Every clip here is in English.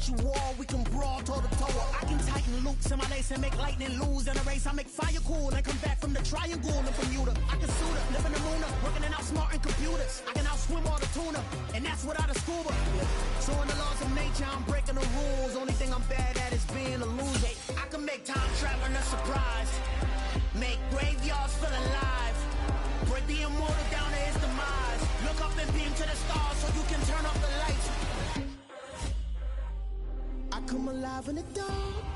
you all, we can brawl toe to toe. I can tighten loops in my lace and make lightning lose in a race. I make fire cool and come back from the triangle in Bermuda. I can suit up, live in the moon, working and outsmarting computers. I can outswim all the tuna, and that's without a scuba. So in the laws of nature, I'm breaking the rules. Only thing I'm bad at is being a loser. I can make time traveling a surprise, make graveyards feel alive, break the immortal down to his demise. Look up and beam to the stars so you can turn off the lights. I come alive in the dark,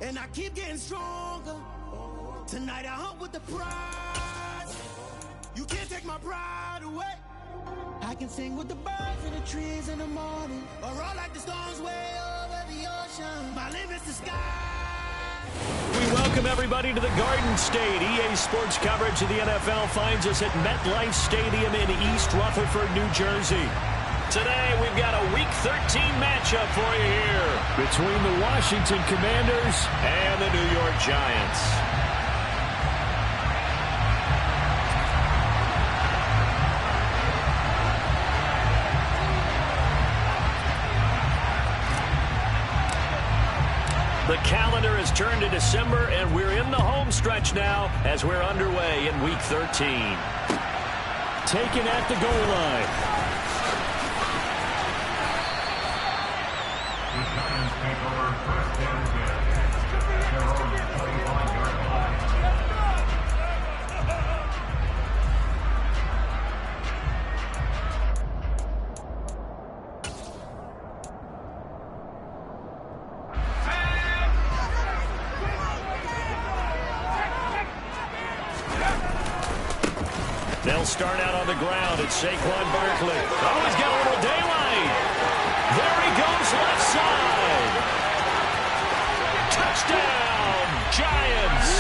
and I keep getting stronger. Tonight I hunt with the prize. You can't take my pride away. I can sing with the birds and the trees in the morning, or roll like the storms way over the ocean. My limit's the sky. We welcome everybody to the Garden State. EA Sports coverage of the NFL finds us at MetLife Stadium in East Rutherford, New Jersey. Today, we've got a Week 13 matchup for you here between the Washington Commanders and the New York Giants. The calendar has turned to December, and we're in the home stretch now as we're underway in Week 13. Taken at the goal line. They'll start out on the ground at Saquon Barkley. Oh, he's got a little daylight. There he goes, left side. Touchdown, Giants.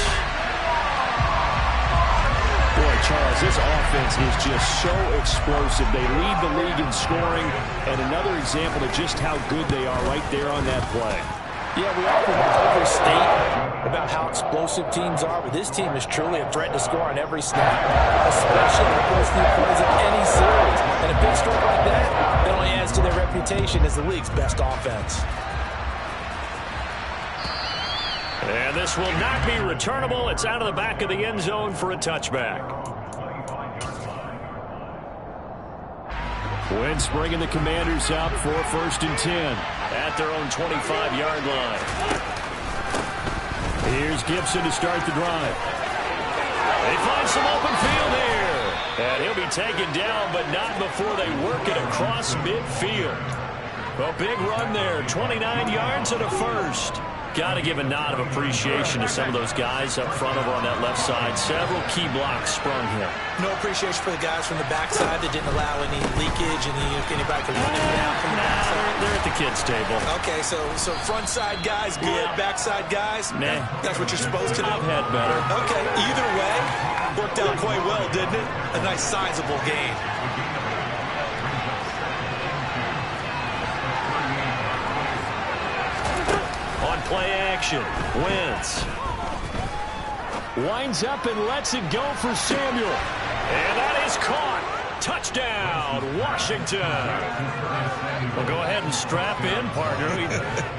Boy, Charles, this offense is just so explosive. They lead the league in scoring, and another example of just how good they are right there on that play. Yeah, we often overstate about how explosive teams are, but this team is truly a threat to score on every snap, especially the first few plays of any series. And a big stroke like that only adds to their reputation as the league's best offense. And this will not be returnable. It's out of the back of the end zone for a touchback. Wentz bringing the Commanders out for 1st and 10 at their own 25-yard line. Here's Gibson to start the drive. They find some open field here. And he'll be taken down, but not before they work it across midfield. A big run there, 29 yards and a first. Got to give a nod of appreciation to some of those guys up front over on that left side. Several key blocks sprung here. No appreciation for the guys from the backside that didn't allow any leakage and anybody could run him down from the backside. They're at the kids' table. Okay, so front side guys good, backside guys? Nah. That's what you're supposed to do? I've had better. Okay, either way, worked out quite well, didn't it? A nice sizable gain. Play action. Wentz winds up and lets it go for Samuel. And that is caught. Touchdown, Washington. Well, go ahead and strap in, partner.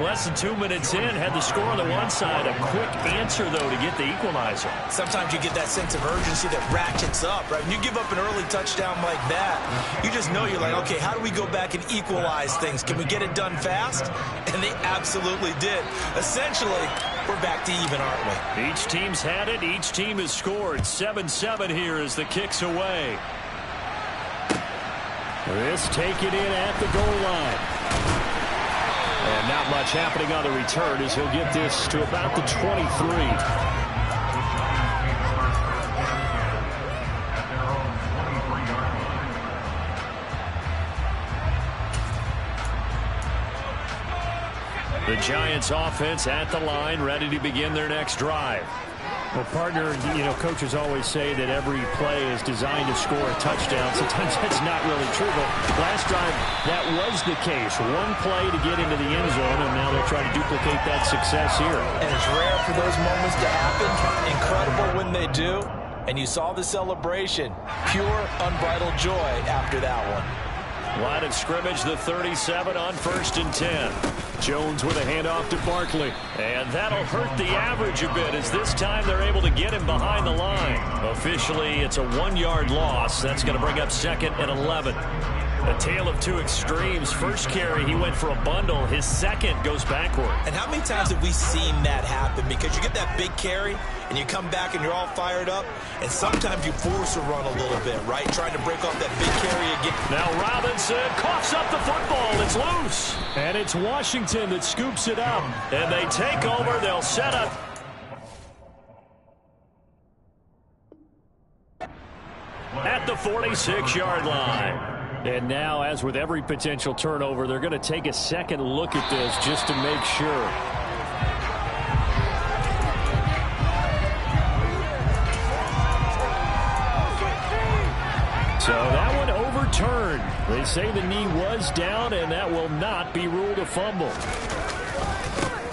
Less than 2 minutes in, had the score on the one side. A quick answer, though, to get the equalizer. Sometimes you get that sense of urgency that ratchets up, right? When you give up an early touchdown like that, you just know you're like, okay, how do we go back and equalize things? Can we get it done fast? And they absolutely did. Essentially, we're back to even, aren't we? Each team's had it. Each team has scored. 7-7 here as the kick's away. This taken in at the goal line. And not much happening on the return as he'll get this to about the 23. The Giants offense at the line, ready to begin their next drive. Well, partner, coaches always say that every play is designed to score a touchdown. Sometimes that's not really true, but last drive, that was the case. One play to get into the end zone, and now they'll try to duplicate that success here. And it's rare for those moments to happen. Incredible when they do. And you saw the celebration. Pure, unbridled joy after that one. Line of scrimmage, the 37 on 1st and 10. Jones with a handoff to Barkley. And that'll hurt the average a bit as this time they're able to get him behind the line. Officially, it's a 1-yard loss. That's going to bring up 2nd and 11. A tale of two extremes. First carry, he went for a bundle. His second goes backward. And how many times have we seen that happen? Because you get that big carry, and you come back and you're all fired up, and sometimes you force a run a little bit, right? Trying to break off that big carry again. Now Robinson coughs up the football. It's loose. And it's Washington that scoops it up. And they take over. They'll set up. At the 46-yard line. And now, as with every potential turnover, they're going to take a second look at this just to make sure. So that one overturned. They say the knee was down, and that will not be ruled a fumble.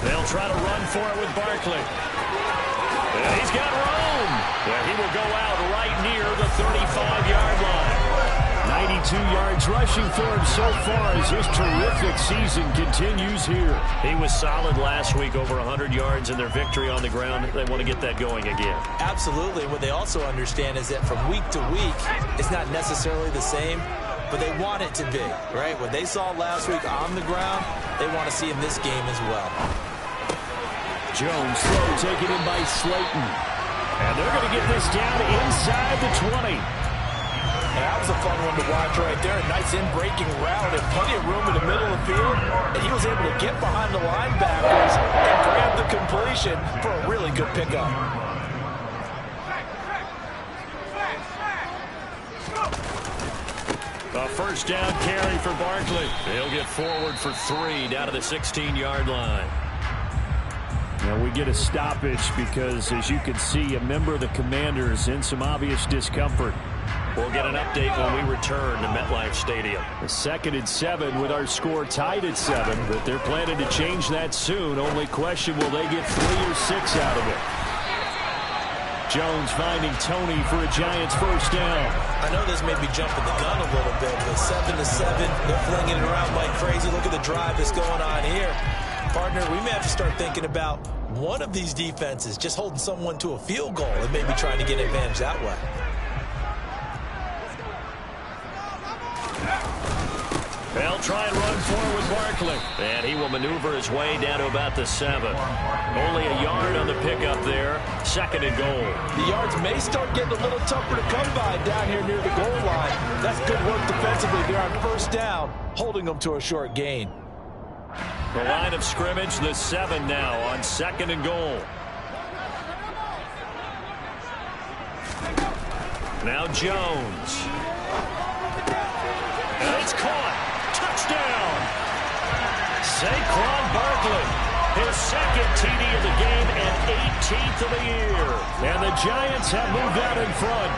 They'll try to run for it with Barkley. And he's got room. Yeah, he will go out right near the 35-yard line. 92 yards rushing for him so far as his terrific season continues here. He was solid last week, over 100 yards in their victory on the ground. They want to get that going again. Absolutely. What they also understand is that from week to week, it's not necessarily the same, but they want it to be, right? What they saw last week on the ground, they want to see in this game as well. Jones throw taken in by Slayton. And they're going to get this down inside the 20. That was a fun one to watch right there. A nice in-breaking route and plenty of room in the middle of the field. And he was able to get behind the linebackers and grab the completion for a really good pickup. A first down carry for Barkley. He'll get forward for 3 down to the 16-yard line. Now we get a stoppage because, as you can see, a member of the Commanders in some obvious discomfort. We'll get an update when we return to MetLife Stadium. The 2nd and 7 with our score tied at 7, but they're planning to change that soon. Only question, will they get 3 or 6 out of it? Jones finding Tony for a Giants first down. I know this may be jumping the gun a little bit, but 7 to 7, they're flinging it around like crazy. Look at the drive that's going on here. Partner, we may have to start thinking about one of these defenses just holding someone to a field goal and maybe trying to get an advantage that way. They'll try and run forward with Barkley. And he will maneuver his way down to about the 7. Only a yard on the pickup there. 2nd and goal. The yards may start getting a little tougher to come by down here near the goal line. That's good work defensively there on first down, holding them to a short gain. The line of scrimmage, the 7 now on 2nd and goal. Now Jones. And it's caught. Touchdown. Saquon Barkley. His 2nd TD of the game and 18th of the year. And the Giants have moved out in front.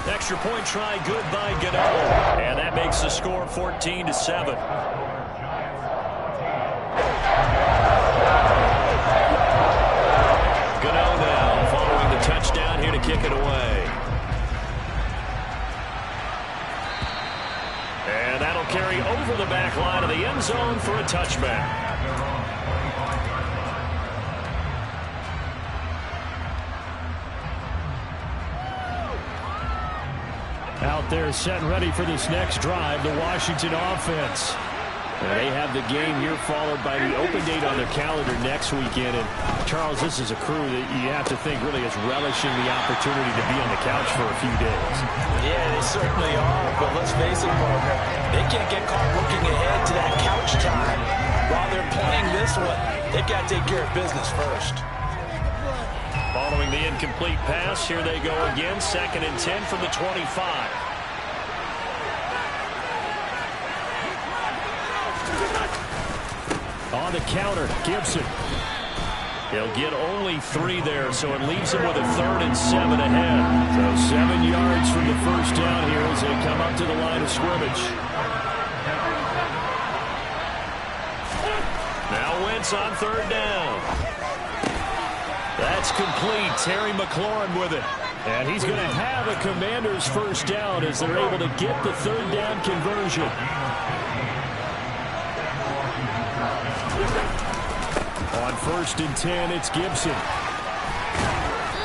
Extra point try good by Gano. And that makes the score 14 to 7. Gano now following the touchdown here to kick it away. And that'll carry over the back line of the end zone for a touchback. Out there set and ready for this next drive, the Washington offense. And they have the game here followed by the open date on their calendar next weekend. And Charles, this is a crew that you have to think really is relishing the opportunity to be on the couch for a few days. Yeah, they certainly are. But let's face it, partner, they can't get caught looking ahead to that couch time while they're playing this one. They've got to take care of business first. Following the incomplete pass, here they go again. 2nd and 10 from the 25. On the counter, Gibson. He'll get only 3 there, so it leaves him with a 3rd and 7 ahead. So 7 yards from the first down here as they come up to the line of scrimmage. Now Wentz on 3rd down. That's complete. Terry McLaurin with it. And he's going to have a Commanders first down as they're able to get the third down conversion. On 1st and 10, it's Gibson.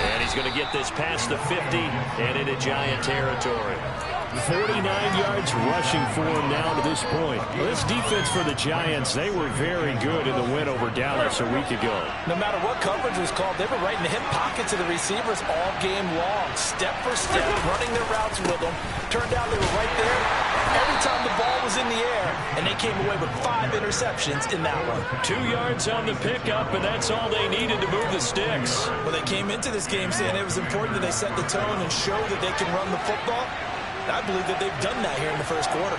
And he's going to get this past the 50 and into Giant territory. 49 yards rushing for him now to this point. Well, this defense for the Giants, they were very good in the win over Dallas a week ago. No matter what coverage was called, they were right in the hip pockets of the receivers all game long. Step for step, running their routes with them. Turned out they were right there every time the ball was in the air, and they came away with 5 interceptions in that one. 2 yards on the pickup, and that's all they needed to move the sticks. Well, they came into this game saying it was important that they set the tone and show that they can run the football. I believe that they've done that here in the first quarter.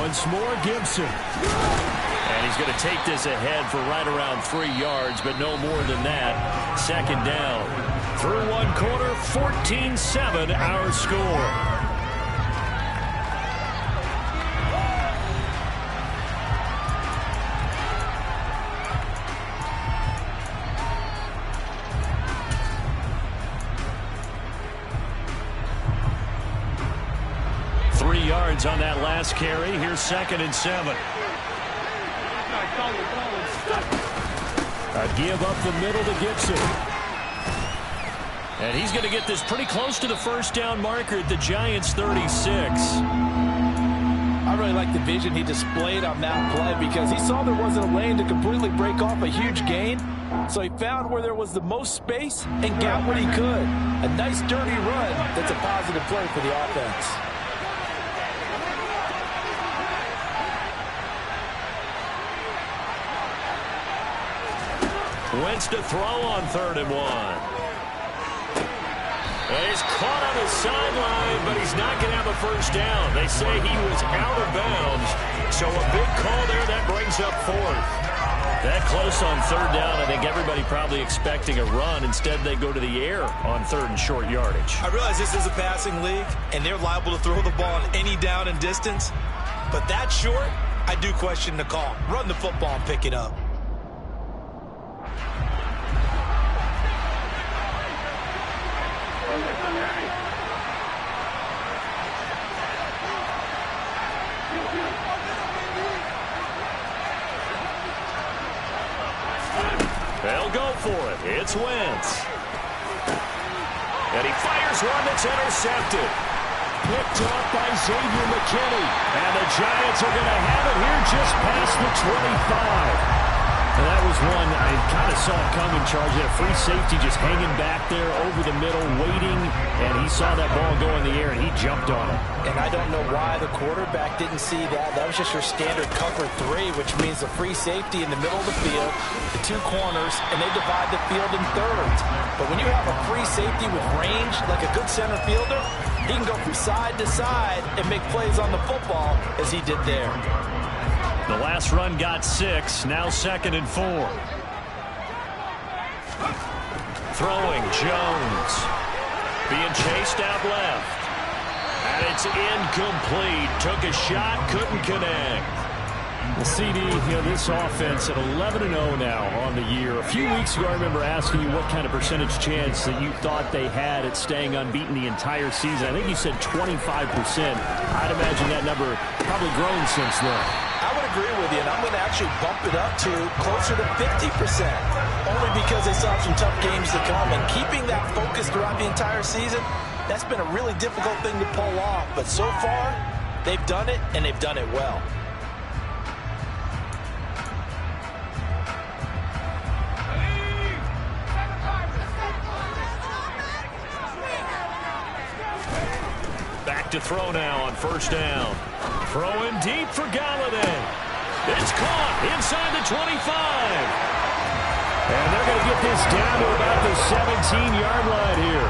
Once more, Gibson. And he's going to take this ahead for right around 3 yards, but no more than that. 2nd down. Through 1 quarter, 14-7 our score. On that last carry. Here's 2nd and 7. A give up the middle to Gibson. And he's going to get this pretty close to the first down marker at the Giants' 36. I really like the vision he displayed on that play because he saw there wasn't a lane to completely break off a huge gain. So he found where there was the most space and got what he could. A nice dirty run that's a positive play for the offense. Wentz to throw on 3rd and 1. And he's caught on the sideline, but he's not going to have a first down. They say he was out of bounds, so a big call there. That brings up 4th. That close on 3rd down, I think everybody probably expecting a run. Instead, they go to the air on 3rd and short yardage. I realize this is a passing league, and they're liable to throw the ball on any down and distance. But that short, I do question the call. Run the football and pick it up. They'll go for it. It's Wentz. And he fires one that's intercepted. Picked up by Xavier McKinney. And the Giants are going to have it here just past the 25. And that was one I kind of saw coming, Charles. He had a free safety just hanging back there over the middle, waiting, and he saw that ball go in the air, and he jumped on it. And I don't know why the quarterback didn't see that. That was just your standard cover 3, which means a free safety in the middle of the field, the 2 corners, and they divide the field in thirds. But when you have a free safety with range, like a good center fielder, he can go from side to side and make plays on the football as he did there. The last run got 6, now 2nd and 4. Throwing, Jones. Being chased out left. And it's incomplete. Took a shot, couldn't connect. The CD, this offense at 11-0 now on the year. A few weeks ago, I remember asking you what kind of percentage chance that you thought they had at staying unbeaten the entire season. I think you said 25%. I'd imagine that number probably grown since then. I would agree with you, and I'm going to actually bump it up to closer to 50%, only because they saw some tough games to come. And keeping that focus throughout the entire season, that's been a really difficult thing to pull off. But so far, they've done it, and they've done it well. Back to throw now on 1st down. Throwing deep for Galladay. It's caught inside the 25. And they're going to get this down to about the 17-yard line here.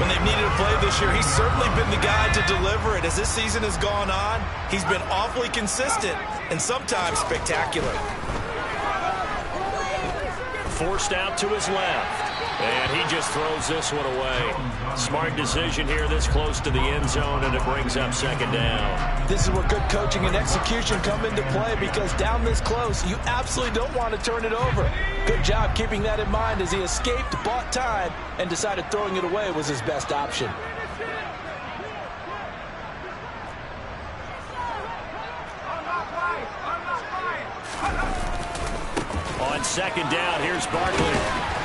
When they've needed a play this year, he's certainly been the guy to deliver it. As this season has gone on, he's been awfully consistent and sometimes spectacular. Forced out to his left. And he just throws this one away. Smart decision here this close to the end zone, and it brings up second down. This is where good coaching and execution come into play, because down this close, you absolutely don't want to turn it over. Good job keeping that in mind as he escaped, bought time, and decided throwing it away was his best option. On second down, here's Barkley.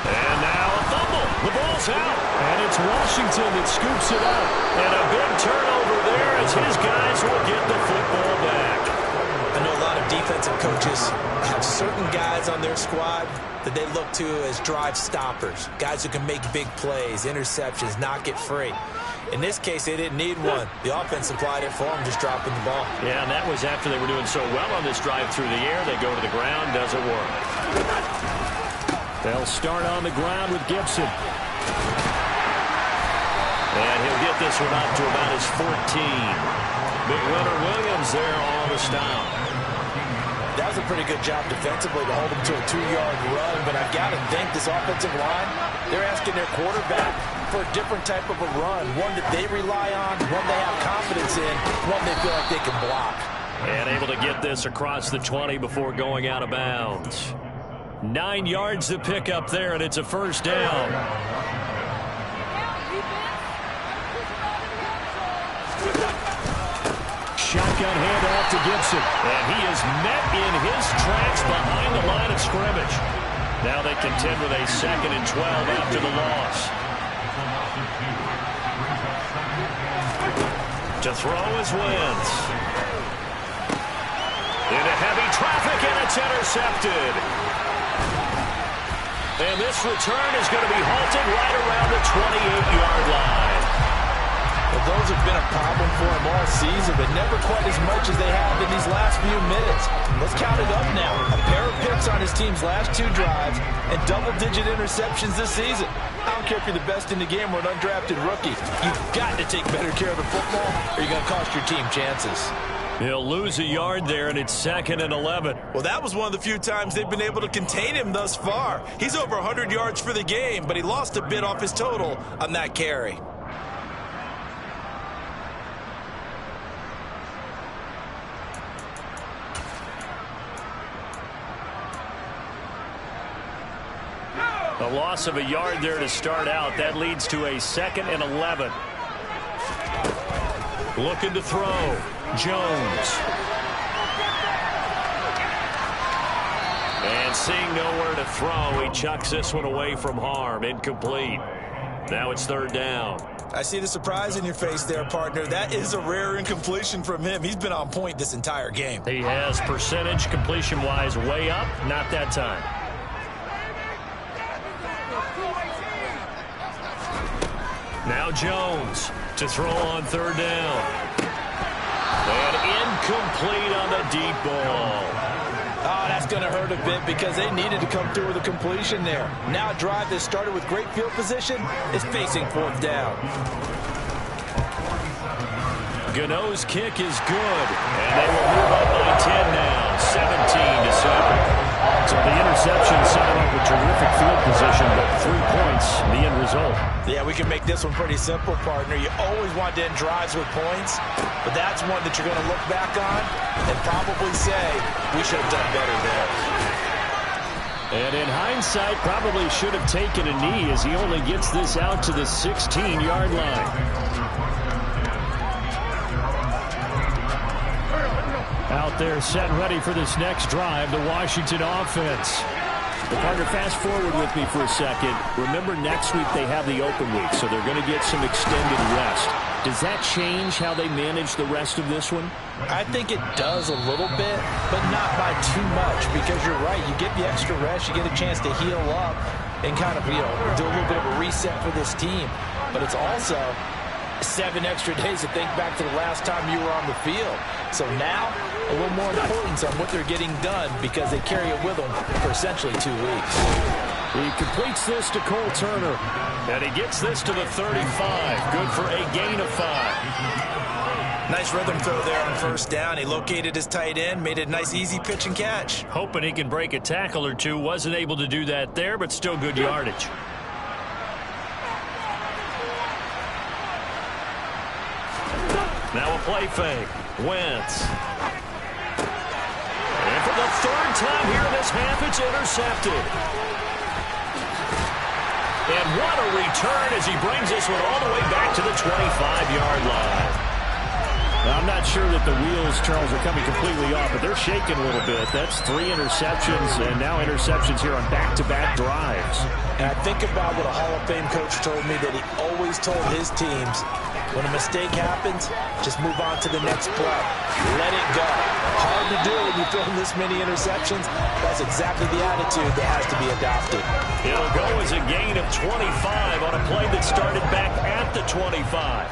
And now a fumble. The ball's out. And it's Washington that scoops it up. And a big turnover there as his guys will get the football back. I know a lot of defensive coaches have certain guys on their squad that they look to as drive stoppers, guys who can make big plays, interceptions, knock it free. In this case, they didn't need one. The offense supplied it for them, just dropping the ball. Yeah, and that was after they were doing so well on this drive through the air. They go to the ground, doesn't work. They'll start on the ground with Gibson. And he'll get this one up to about his 14. Big runner Williams there on the stop. That was a pretty good job defensively to hold him to a 2-yard run, but I've got to think this offensive line, they're asking their quarterback for a different type of a run, one that they rely on, one they have confidence in, one they feel like they can block. And able to get this across the 20 before going out of bounds. 9 yards to pick up there, and it's a first down. Shotgun handoff to Gibson. And he is met in his tracks behind the line of scrimmage. Now they contend with a 2nd and 12 after the loss. To throw is Wentz. Into heavy traffic, and it's intercepted. And this return is going to be halted right around the 28-yard line. Well, those have been a problem for him all season, but never quite as much as they have in these last few minutes. Let's count it up now. A pair of picks on his team's last 2 drives and double-digit interceptions this season. I don't care if you're the best in the game or an undrafted rookie. You've got to take better care of the football, or you're going to cost your team chances. He'll lose a yard there, and it's 2nd and 11. Well, that was one of the few times they've been able to contain him thus far. He's over 100 yards for the game, but he lost a bit off his total on that carry. A loss of a yard there to start out. That leads to a 2nd and 11. Looking to throw. Jones. And seeing nowhere to throw, he chucks this one away from harm. Incomplete. Now it's 3rd down. I see the surprise in your face there, partner. That is a rare incompletion from him. He's been on point this entire game. He has percentage completion-wise way up. Not that time. Now Jones to throw on 3rd down. And incomplete on the deep ball. Oh, that's going to hurt a bit because they needed to come through with a completion there. Now a drive that started with great field position is facing 4th down. Gano's kick is good. And they will move up by 10 now. 17-7. So the interception set him up with terrific field position, but 3 points, the end result. Yeah, we can make this one pretty simple, partner. You always want to end drives with points, but that's one that you're going to look back on and probably say, we should have done better there. And in hindsight, probably should have taken a knee as he only gets this out to the 16-yard line. Out there set and ready for this next drive, the Washington offense. The partner, fast forward with me for a second. Remember, next week they have the open week, so they're going to get some extended rest. Does that change how they manage the rest of this one? I think it does a little bit, but not by too much, because you're right. You get the extra rest, you get a chance to heal up and kind of, do a little bit of a reset for this team. But it's also 7 extra days to think back to the last time you were on the field. So now, a little more importance on what they're getting done because they carry it with them for essentially 2 weeks. He completes this to Cole Turner. And he gets this to the 35. Good for a gain of 5. Nice rhythm throw there on 1st down. He located his tight end, made it a nice easy pitch and catch. Hoping he can break a tackle or two. Wasn't able to do that there, but still good yardage. Now a play fake. Wentz. And for the third time here in this half, it's intercepted. And what a return as he brings this one all the way back to the 25-yard line. Now, I'm not sure that the wheels, Charles, are coming completely off, but they're shaking a little bit. That's 3 interceptions, and now interceptions here on back-to-back drives. And I think about what a Hall of Fame coach told me, that he always told his teams, when a mistake happens, just move on to the next play. Let it go. Hard to do when you throw this many interceptions. That's exactly the attitude that has to be adopted. It'll go as a gain of 25 on a play that started back at the 25.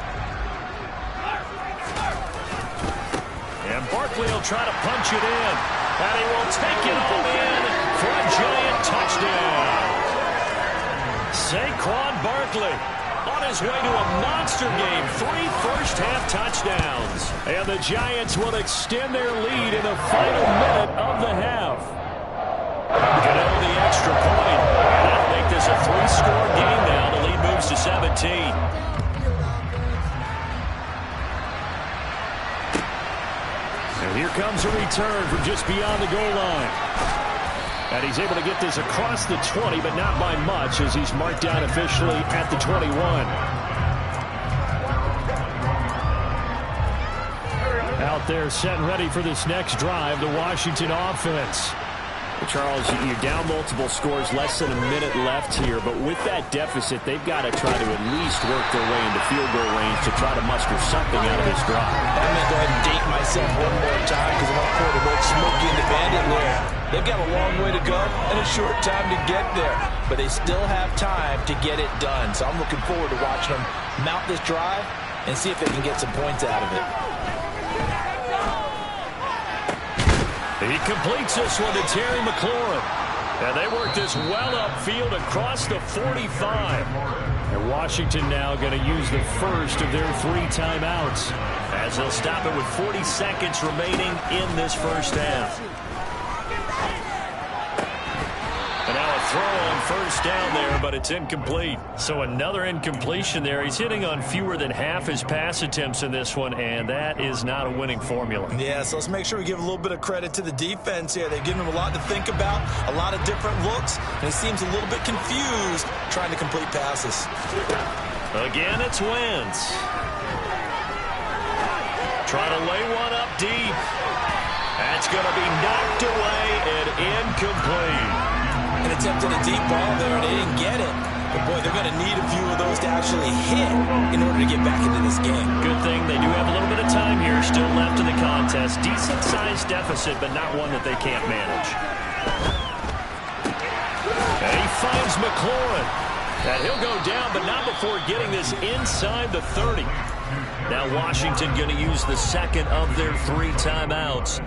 And Barkley will try to punch it in. And he will take it all in for a giant touchdown. Saquon Barkley on his way to a monster game. 3 first-half touchdowns. And the Giants will extend their lead in the final minute of the half. Gano the extra point. And that'll make this a 3-score game now. The lead moves to 17. And here comes a return from just beyond the goal line. And he's able to get this across the 20, but not by much, as he's marked down officially at the 21. Out there set and ready for this next drive, the Washington offense. Charles, you're down multiple scores, less than a minute left here, but with that deficit, they've got to try to at least work their way into field goal range to try to muster something out of this drive. I'm going to go ahead and date myself one more time because I'm up for the most Smokey and the Bandit layer. They've got a long way to go and a short time to get there, but they still have time to get it done. So I'm looking forward to watching them mount this drive and see if they can get some points out of it. He completes this one to Terry McLaurin. And they work this well upfield across the 45. And Washington now going to use the first of their 3 timeouts, as they'll stop it with 40 seconds remaining in this first half. And now a throw on first down there, but it's incomplete. So another incompletion there. He's hitting on fewer than half his pass attempts in this one, and that is not a winning formula. Yeah, so let's make sure we give a little bit of credit to the defense here. They've given him a lot to think about, a lot of different looks, and he seems a little bit confused trying to complete passes. Again, it's Wentz. Try to lay one up deep. That's going to be knocked away and incomplete. And attempted a deep ball there, and they didn't get it. But, boy, they're going to need a few of those to actually hit in order to get back into this game. Good thing they do have a little bit of time here still left in the contest. Decent-sized deficit, but not one that they can't manage. And he finds McLaurin. And he'll go down, but not before getting this inside the 30. Now Washington going to use the second of their 3 timeouts,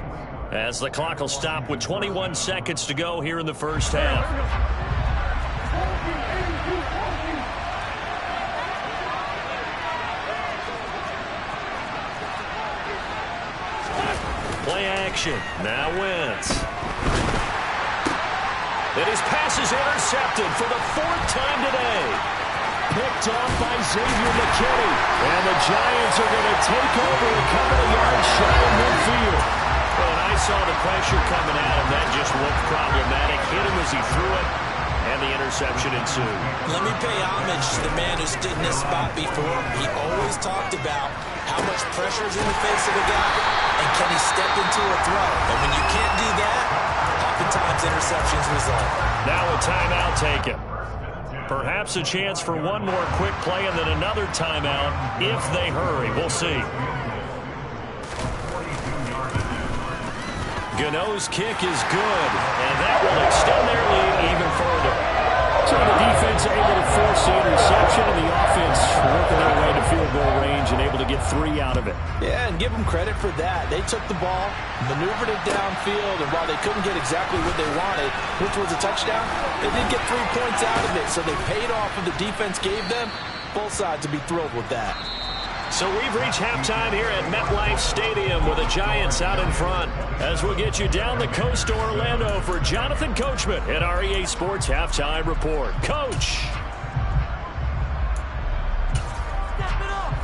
as the clock will stop with 21 seconds to go here in the first half. Play action. Now Wentz. And his pass is intercepted for the 4th time today. Picked off by Xavier McKinney. And the Giants are going to take over a couple of yards shy of midfield. Well, and I saw the pressure coming at him. That just looked problematic. Hit him as he threw it, and the interception ensued. Let me pay homage to the man who stood in this spot before. He always talked about how much pressure is in the face of a guy, and can he step into a throw. And when you can't do that, oftentimes interceptions result. Now a timeout taken. Perhaps a chance for one more quick play and then another timeout if they hurry. We'll see. Gano's kick is good, and that will extend their lead even further. So the defense able to force the interception, and the offense working their way to field goal range and able to get 3 out of it. Yeah, and give them credit for that. They took the ball, maneuvered it downfield, and while they couldn't get exactly what they wanted, which was a touchdown, they did get 3 points out of it, so they paid off what the defense gave them. Both sides would be thrilled with that. So we've reached halftime here at MetLife Stadium with the Giants out in front. As we'll get you down the coast to Orlando for Jonathan Coachman at our EA Sports Halftime Report. Coach.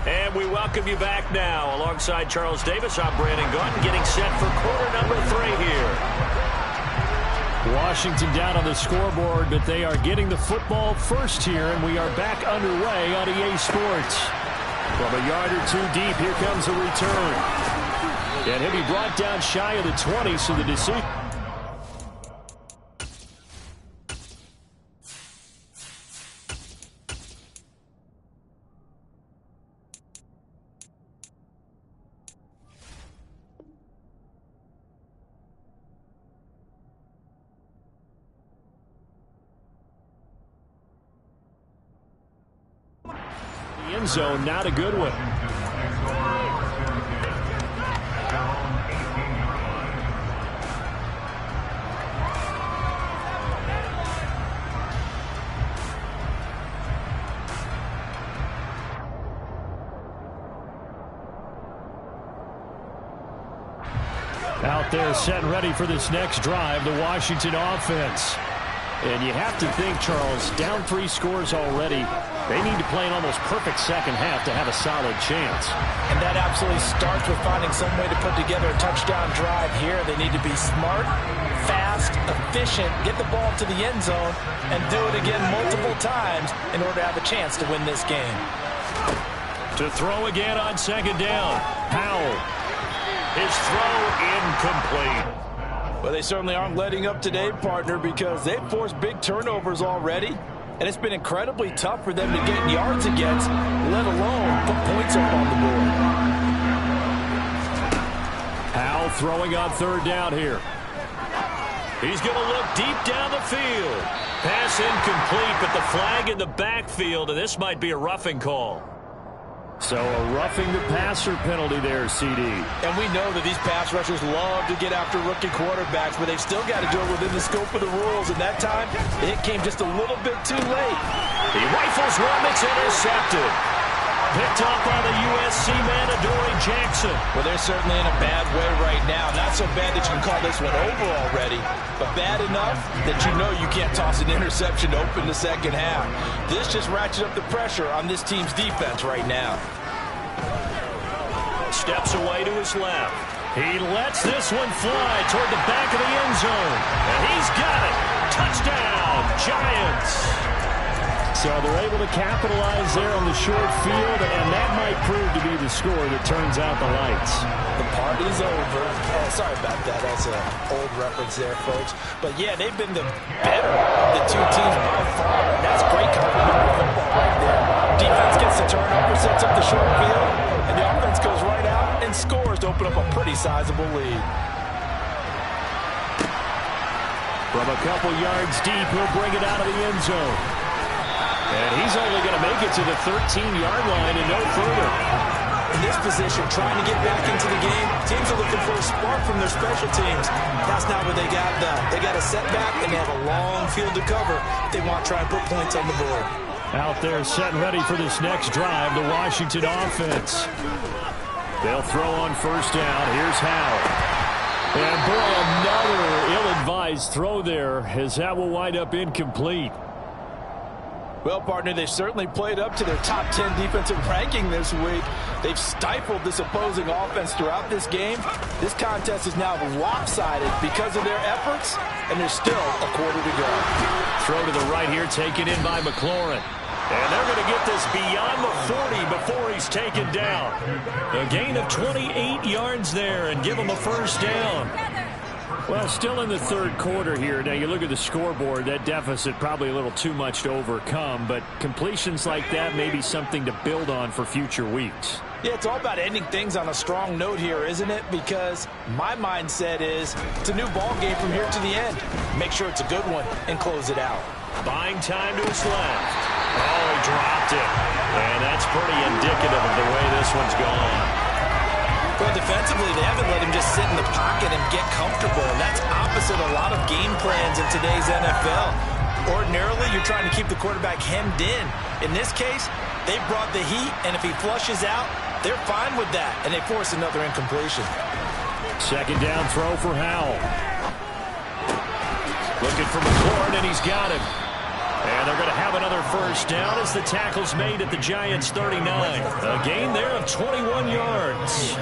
And And we welcome you back now. Alongside Charles Davis, I'm Brandon Gunn, getting set for quarter number 3 here. Washington down on the scoreboard, but they are getting the football first here, and we are back underway on EA Sports. From a yard or 2 deep, here comes the return. And he'll be brought down shy of the 20, so the decision. End zone, not a good one. Out there set and ready for this next drive, the Washington offense. And you have to think, Charles, down 3 scores already. They need to play an almost perfect second half to have a solid chance. And that absolutely starts with finding some way to put together a touchdown drive here. They need to be smart, fast, efficient, get the ball to the end zone, and do it again multiple times in order to have a chance to win this game. To throw again on second down. Powell. His throw incomplete. Well, they certainly aren't letting up today, partner, because they've forced big turnovers already. And it's been incredibly tough for them to get yards against, let alone put points up on the board. Powell throwing on third down here. He's going to look deep down the field. Pass incomplete, but the flag in the backfield, and this might be a roughing call. So a roughing the passer penalty there, CD. And we know that these pass rushers love to get after rookie quarterbacks, but they've still got to do it within the scope of the rules. And that time, it came just a little bit too late. He rifles one that's intercepted. Picked up by the USC man, Adoree Jackson. Well, they're certainly in a bad way right now. Not so bad that you can call this one over already, but bad enough that you know you can't toss an interception to open the second half. This just ratchets up the pressure on this team's defense right now. Steps away to his left. He lets this one fly toward the back of the end zone. And he's got it. Touchdown, Giants. So they're able to capitalize there on the short field, and that might prove to be the score that turns out the lights. The party's over. Oh, sorry about that. That's an old reference there, folks. But, yeah, they've been the better of the 2 teams by far. That's great complementary football right there. Defense gets the turnover, sets up the short field, and the offense goes right out and scores to open up a pretty sizable lead. From a couple yards deep, he'll bring it out of the end zone. And he's only going to make it to the 13-yard line and no further. In this position, trying to get back into the game, teams are looking for a spark from their special teams. That's not what they got done. They got a setback, and they have a long field to cover if they want to try and put points on the board. Out there set and ready for this next drive, the Washington offense. They'll throw on first down. Here's Howell. And, boy, another ill-advised throw there, as that will wind up incomplete. Well, partner, they've certainly played up to their top 10 defensive ranking this week. They've stifled this opposing offense throughout this game. This contest is now lopsided because of their efforts, and there's still a quarter to go. Throw to the right here, taken in by McLaurin. And they're going to get this beyond the 40 before he's taken down. A gain of 28 yards there and give him a first down. Well, still in the third quarter here. Now, you look at the scoreboard, that deficit probably a little too much to overcome, but completions like that may be something to build on for future weeks. Yeah, it's all about ending things on a strong note here, isn't it? Because my mindset is it's a new ball game from here to the end. Make sure it's a good one and close it out. Buying time to his left. Oh, he dropped it. And that's pretty indicative of the way this one's gone. Well, defensively, they haven't let him just sit in the pocket and get comfortable, and that's opposite a lot of game plans in today's NFL. Ordinarily, you're trying to keep the quarterback hemmed in. In this case, they brought the heat, and if he flushes out, they're fine with that, and they force another incompletion. Second down throw for Howell. Looking for McLaurin, and he's got him. And And they're going to have another first down as the tackle's made at the Giants' 39. A gain there of 21 yards.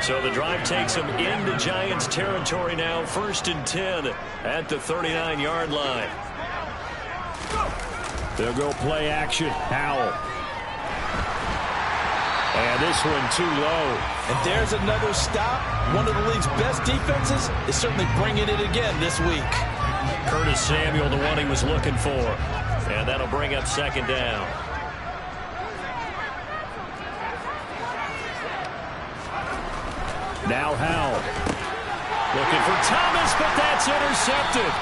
So the drive takes them into Giants territory now. 1st and 10 at the 39-yard line. They'll go play action. Howell. And this one too low. And there's another stop. One of the league's best defenses is certainly bringing it again this week. Curtis Samuel, the one he was looking for. And that'll bring up 2nd down. Now Howell. Looking for Thomas, but that's intercepted.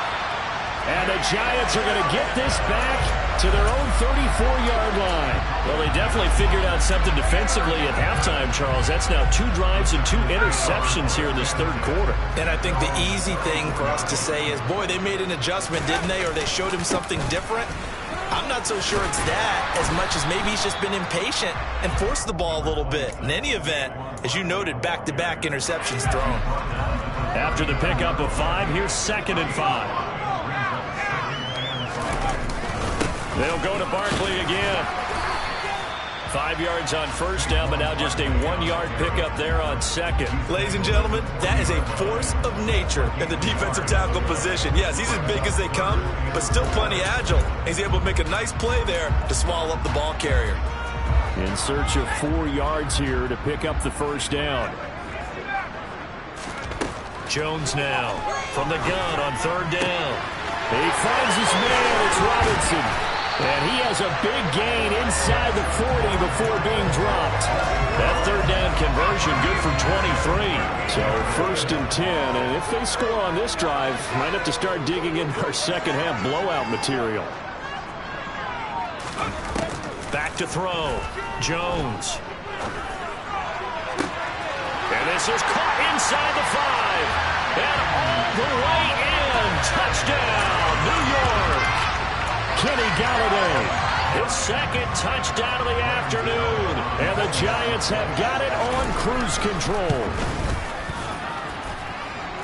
And the Giants are going to get this back to their own 34-yard line. Well, they definitely figured out something defensively at halftime, Charles. That's now 2 drives and 2 interceptions here in this 3rd quarter. And I think the easy thing for us to say is, boy, they made an adjustment, didn't they? Or they showed him something different. I'm not so sure it's that as much as maybe he's just been impatient and forced the ball a little bit. In any event, as you noted, back-to-back interceptions thrown. After the pickup of 5, here's 2nd and 5. They'll go to Barkley again. 5 yards on first down, but now just a 1-yard pickup there on 2nd. Ladies and gentlemen, that is a force of nature in the defensive tackle position. Yes, he's as big as they come, but still plenty agile. He's able to make a nice play there to swallow up the ball carrier. In search of 4 yards here to pick up the first down. Jones now from the gun on 3rd down. He finds his man. It's Robinson. And he has a big gain inside the 40 before being dropped. That 3rd down conversion good for 23. So 1st and 10. And if they score on this drive, might have to start digging in our second half blowout material. Back to throw. Jones. And this is caught inside the 5. And all the way in. Touchdown, New York. Kenny Galladay. His 2nd touchdown of the afternoon. And the Giants have got it on cruise control.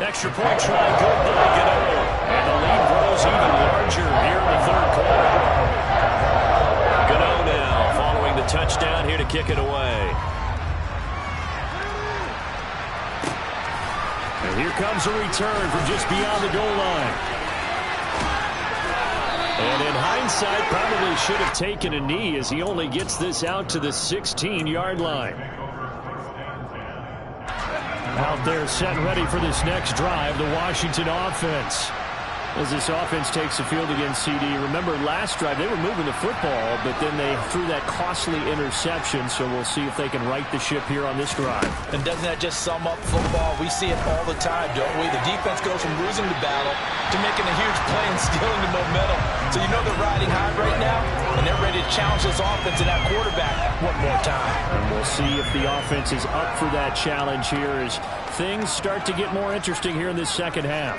Extra point try good by Gano. And the lead grows even larger here in the 3rd quarter. Gano now following the touchdown here to kick it away. And here comes a return from just beyond the goal line. And in hindsight, probably should have taken a knee as he only gets this out to the 16-yard line. Out there set and ready for this next drive, the Washington offense. As this offense takes the field against CD. Remember, last drive, they were moving the football, but then they threw that costly interception, so we'll see if they can right the ship here on this drive. And doesn't that just sum up football? We see it all the time, don't we? The defense goes from losing the battle to making a huge play and stealing the momentum. So you know they're riding high right now, and they're ready to challenge this offense and that quarterback one more time. And we'll see if the offense is up for that challenge here as things start to get more interesting here in this second half.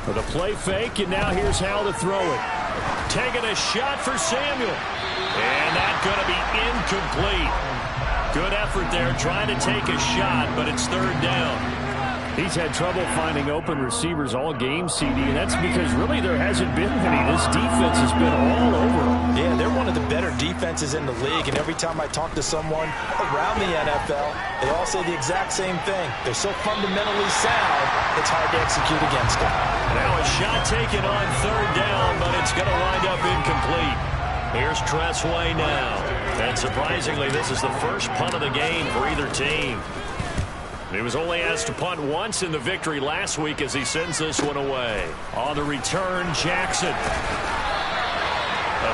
For the play fake, and now here's how to throw it. Taking a shot for Samuel. And that's going to be incomplete. Good effort there trying to take a shot, but it's 3rd down. He's had trouble finding open receivers all game, CD, and that's because really there hasn't been any. This defense has been all over him. Yeah, they're one of the better defenses in the league, and every time I talk to someone around the NFL, they all say the exact same thing. They're so fundamentally sound, it's hard to execute against them. Now a shot taken on 3rd down, but it's going to wind up incomplete. Here's Tressway now. And surprisingly, this is the first punt of the game for either team. He was only asked to punt once in the victory last week as he sends this one away. On the return, Jackson.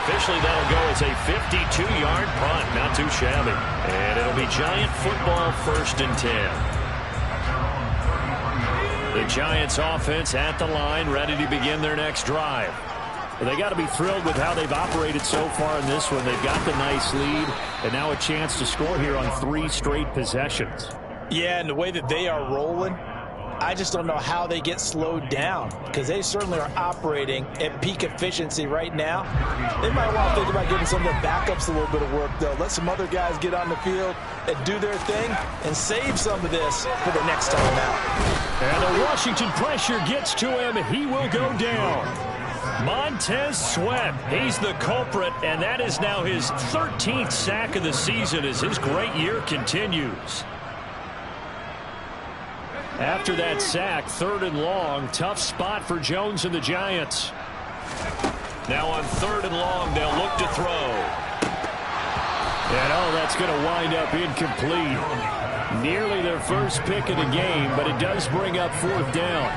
Officially, that'll go as a 52-yard punt. Not too shabby. And it'll be Giant football 1st and 10. The Giants offense at the line, ready to begin their next drive. Well, they got to be thrilled with how they've operated so far in this one. They've got the nice lead, and now a chance to score here on 3 straight possessions. Yeah, and the way that they are rolling, I just don't know how they get slowed down because they certainly are operating at peak efficiency right now. They might want to think about giving some of their backups a little bit of work, though. Let some other guys get on the field and do their thing and save some of this for the next time out. And the Washington pressure gets to him. He will go down. Montez Sweat, he's the culprit, and that is now his 13th sack of the season as his great year continues. After that sack, 3rd and long, tough spot for Jones and the Giants. Now on 3rd and long, they'll look to throw. And that's going to wind up incomplete. Nearly their first pick of the game, but it does bring up 4th down.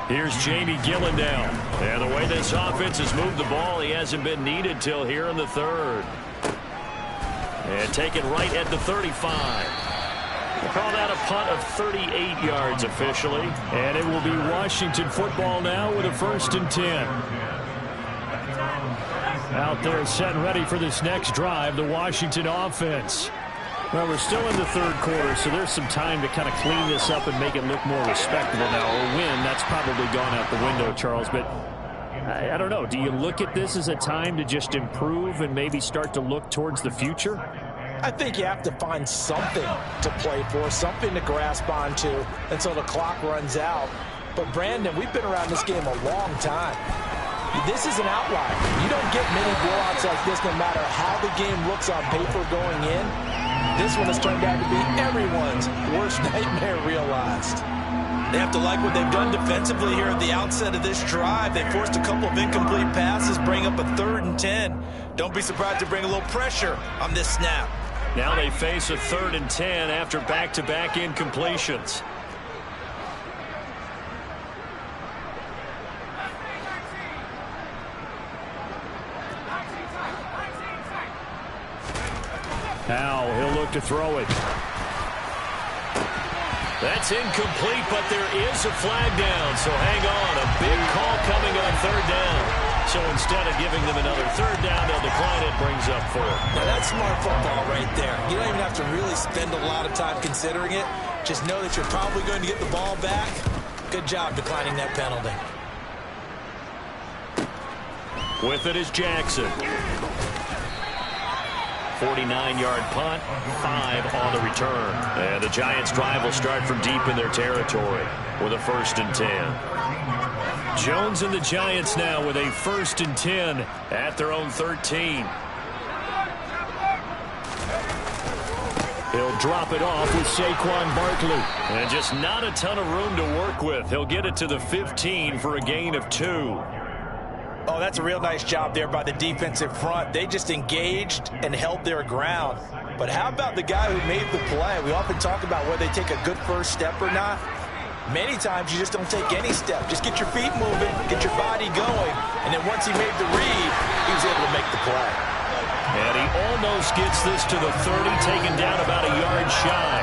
Here's Jamie Gillendown. And the way this offense has moved the ball, he hasn't been needed till here in the 3rd. And taken right at the 35. We'll call that a punt of 38 yards officially. And it will be Washington football now with a 1st and 10. Out there set and ready for this next drive, the Washington offense. Well, we're still in the 3rd quarter, so there's some time to kind of clean this up and make it look more respectable now. Or win, that's probably gone out the window, Charles. But I don't know. Do you look at this as a time to just improve and maybe start to look towards the future? I think you have to find something to play for, something to grasp onto until the clock runs out. But, Brandon, we've been around this game a long time. This is an outlier. You don't get many blowouts like this no matter how the game looks on paper going in. This one has turned out to be everyone's worst nightmare realized. They have to like what they've done defensively here at the outset of this drive. They forced a couple of incomplete passes, bring up a 3rd and 10. Don't be surprised to bring a little pressure on this snap. Now they face a 3rd and 10 after back-to-back incompletions. Now he'll look to throw it. That's incomplete, but there is a flag down, so hang on. A big call coming on 3rd down. So instead of giving them another 3rd down, they'll decline it, brings up 4. Now that's smart football right there. You don't even have to really spend a lot of time considering it. Just know that you're probably going to get the ball back. Good job declining that penalty. With it is Jackson. 49-yard punt, 5 on the return. And the Giants' drive will start from deep in their territory with a 1st and 10. Jones and the Giants now with a 1st and 10 at their own 13. He'll drop it off with Saquon Barkley. And just not a ton of room to work with. He'll get it to the 15 for a gain of 2. Oh, that's a real nice job there by the defensive front. They just engaged and held their ground. But how about the guy who made the play? We often talk about whether they take a good first step or not. Many times you just don't take any step. Just get your feet moving, get your body going. And then once he made the read, he was able to make the play. And he almost gets this to the 30, taken down about a yard shy.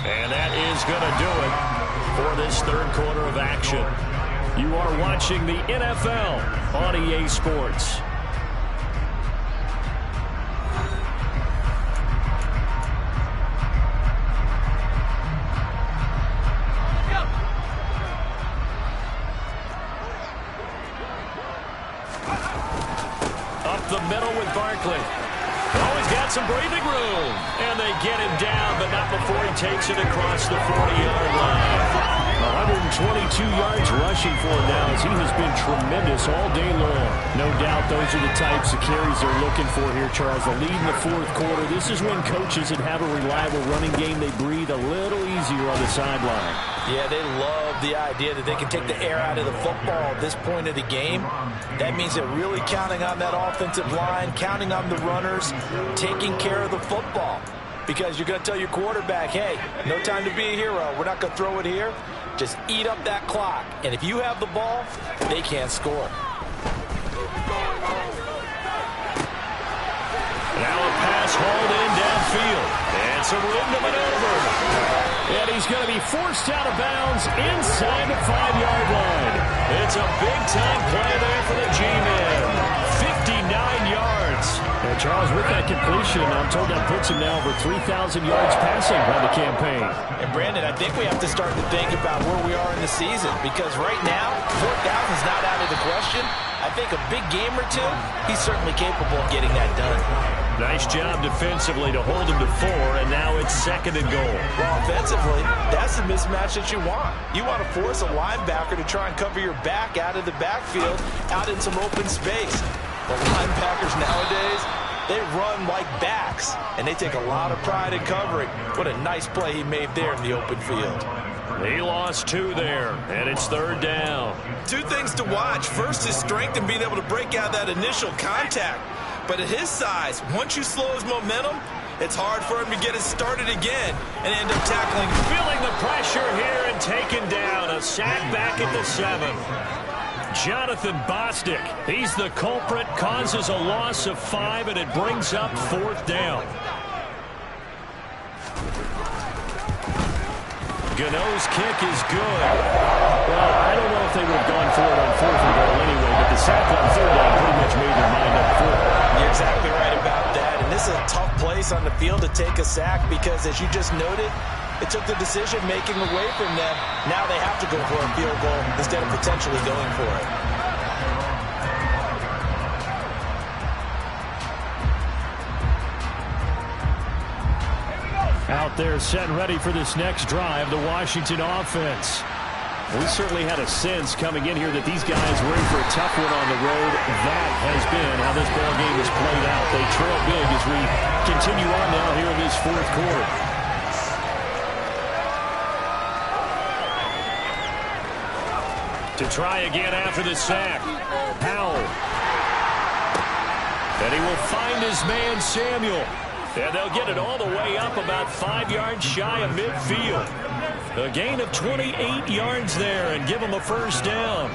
And that is going to do it for this 3rd quarter of action. You are watching the NFL on EA Sports. Up the middle with Barkley. Oh, he's got some breathing room. And they get him down, but not before he takes it across the 40-yard line. 122 yards rushing for him now as he has been tremendous all day long. No doubt those are the types of carries they're looking for here, Charles. The lead in the 4th quarter. This is when coaches that have a reliable running game, they breathe a little easier on the sideline. Yeah, they love the idea that they can take the air out of the football at this point of the game. That means they're really counting on that offensive line, counting on the runners, taking care of the football. Because you're going to tell your quarterback, hey, no time to be a hero. We're not going to throw it here. Just eat up that clock. And if you have the ball, they can't score. Now a pass hauled in downfield. And some room to maneuver. And he's going to be forced out of bounds inside the 5-yard line. It's a big-time play there for the G-Men. 59 yards. And Charles, with that completion, I'm told that puts him now over 3,000 yards passing on the campaign. And Brandon, I think we have to start to think about where we are in the season. Because right now, 4,000 is not out of the question. I think a big game or two, he's certainly capable of getting that done. Nice job defensively to hold him to 4, and now it's 2nd and goal. Well, offensively, that's the mismatch that you want. You want to force a linebacker to try and cover your back out of the backfield, out in some open space. The linebackers nowadays, they run like backs, and they take a lot of pride in covering. What a nice play he made there in the open field. He lost 2 there, and it's 3rd down. 2 things to watch. First, his strength in being able to break out that initial contact. But at his size, once you slow his momentum, it's hard for him to get it started again and end up tackling. Feeling the pressure here and taken down. A sack back at the 7. Jonathan Bostic, he's the culprit, causes a loss of 5, and it brings up 4th down. Gano's kick is good. Well, I don't know if they would have gone for it on 4th and goal anyway, but the sack on 3rd down pretty much made their mind up for it. You're exactly right about that, and this is a tough place on the field to take a sack because, as you just noted, it took the decision-making away from them. Now they have to go for a field goal instead of potentially going for it. Out there set and ready for this next drive, the Washington offense. We certainly had a sense coming in here that these guys were in for a tough one on the road. That has been how this ball game has played out. They trail big as we continue on now here in this 4th quarter. To try again after the sack. Howell. And he will find his man, Samuel. And they'll get it all the way up about 5 yards shy of midfield. A gain of 28 yards there and give them a 1st down.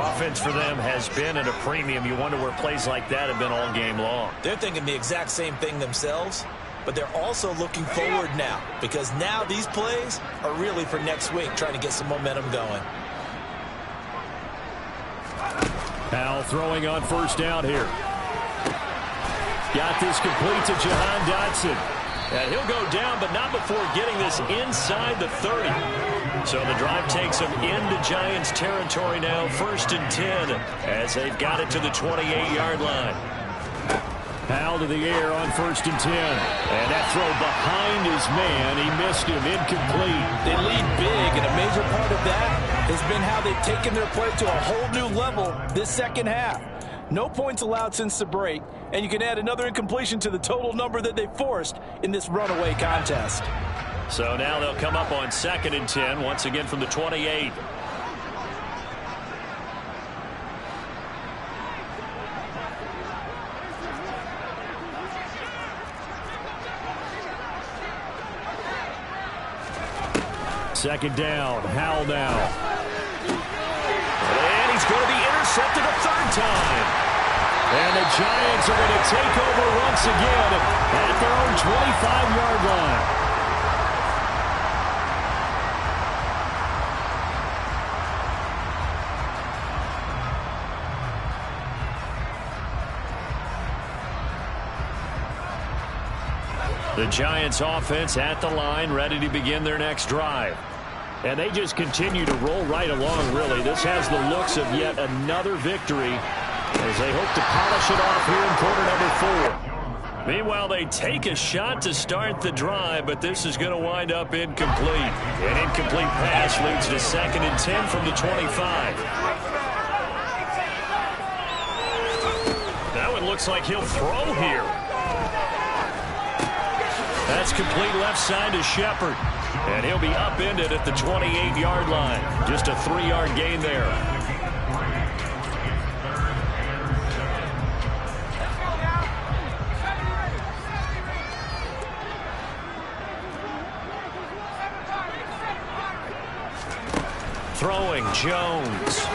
Offense for them has been at a premium. You wonder where plays like that have been all game long. They're thinking the exact same thing themselves, but they're also looking forward now because now these plays are really for next week, trying to get some momentum going. Howell throwing on 1st down here. Got this complete to Jahan Dotson. And he'll go down, but not before getting this inside the 30. So the drive takes them into Giants territory now, 1st and 10, as they've got it to the 28-yard line. Howell to the air on 1st and 10. And that throw behind his man. He missed him, incomplete. They lead big, and a major part of that has been how they've taken their play to a whole new level this 2nd half. No points allowed since the break, and you can add another incompletion to the total number that they forced in this runaway contest. So now they'll come up on 2nd and 10, once again from the 28. Second down, Howell now. And he's going to be intercepted a 3rd time. And the Giants are going to take over once again at their own 25-yard line. The Giants offense at the line, ready to begin their next drive. And they just continue to roll right along, really. This has the looks of yet another victory as they hope to polish it off here in quarter number 4. Meanwhile, they take a shot to start the drive, but this is going to wind up incomplete. An incomplete pass leads to 2nd and 10 from the 25. That one looks like he'll throw here. That's complete left side to Shepard. And he'll be upended at the 28-yard line. Just a 3-yard gain there. Throwing Jones.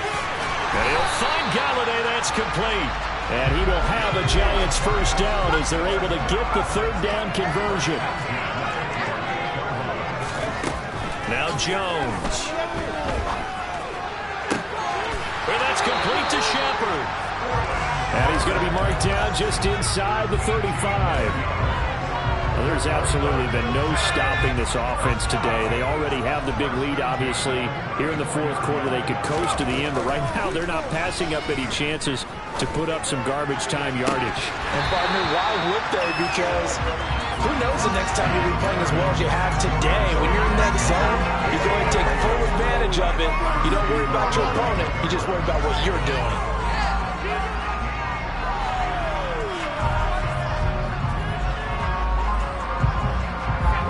And he'll find Galladay. That's complete. And he will have a Giants 1st down as they're able to get the 3rd down conversion. Now Jones. And that's complete to Shepard. And he's going to be marked down just inside the 35. Well, there's absolutely been no stopping this offense today. They already have the big lead, obviously. Here in the 4th quarter, they could coast to the end, but right now they're not passing up any chances to put up some garbage time yardage. And, partner, why would they? Because who knows the next time you'll be playing as well as you have today. When you're in that zone, you go and take full advantage of it. You don't worry about your opponent. You just worry about what you're doing.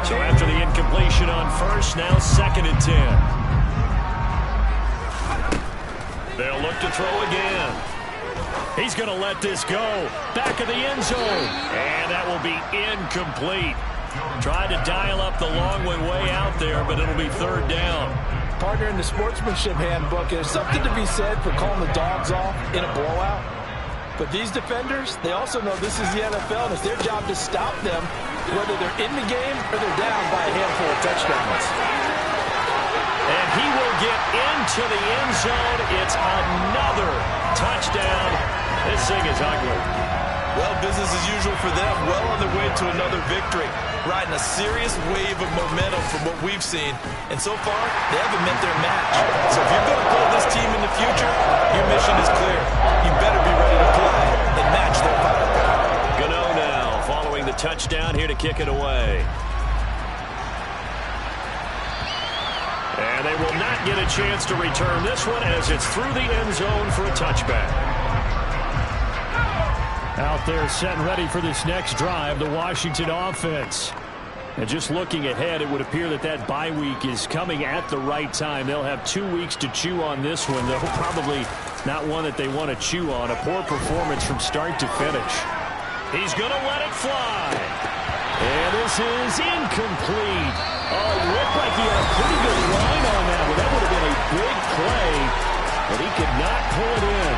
So after the incompletion on first, now 2nd and 10. They'll look to throw again. He's going to let this go. Back of the end zone. And that will be incomplete. Tried to dial up the long way out there, but it'll be 3rd down. Partner, in the sportsmanship handbook, there's something to be said for calling the dogs off in a blowout. But these defenders, they also know this is the NFL, and it's their job to stop them, whether they're in the game or they're down by a handful of touchdowns. And he will get into the end zone. It's another touchdown. This thing is ugly. Well, business as usual for them. Well on their way to another victory. Riding a serious wave of momentum from what we've seen. And so far, they haven't met their match. So if you're going to pull this team in the future, your mission is clear. You better be ready to play and match their firepower. Gano now following the touchdown here to kick it away. And they will not get a chance to return this one as it's through the end zone for a touchback. Out there set and ready for this next drive, the Washington offense. And just looking ahead, it would appear that that bye week is coming at the right time. They'll have 2 weeks to chew on this one, though probably not one that they want to chew on. A poor performance from start to finish. He's going to let it fly. And this is incomplete. Oh, it looked like he had a pretty good line on that one. That would have been a big play, but he could not pull it in.